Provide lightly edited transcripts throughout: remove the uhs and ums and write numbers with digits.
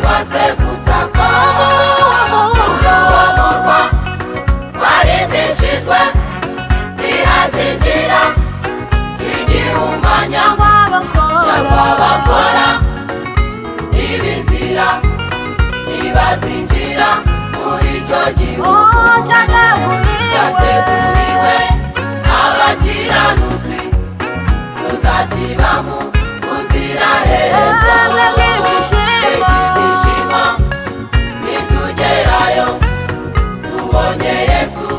cyangwa se gutaka. Uwo murwa warimbishijwe ntihazinjira igihumanya cyangwa bakora ibizira ntibazinjira muri icyo gihugu cyateguriwe abakiranutsi tuzakibamo ubuziraherezo. Ibyishimo nitugerayo tubonye Yesu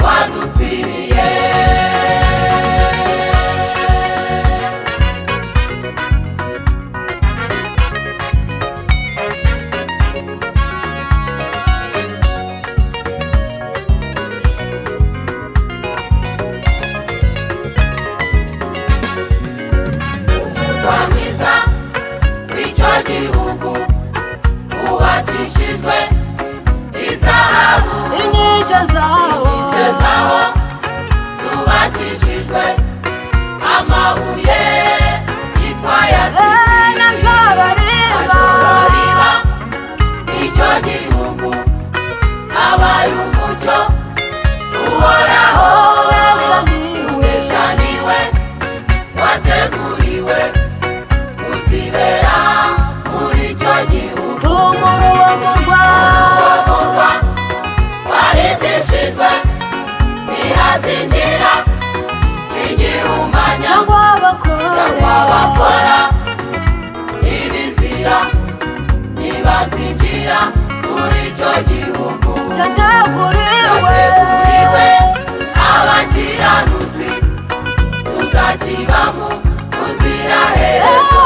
wadupfiriye. Umurwa mwiza w'icyo gihugu wubakishijwe izahabu, inkike zaho zubakishijwe amabuye yitwa yasipi. najoro riba icyo gihugu habaye umucyo uhoraho. Ubeshaniwe wateguriwe kuzibera muri icyo gihugu. uwo murwa warimbishijwe ntihazinjira igihumanya cyangwa bakora ibizira ntibazinjira muri icyo gihugu cyateguriwe abakiranutsi tuzakibamo ubuziraherezo.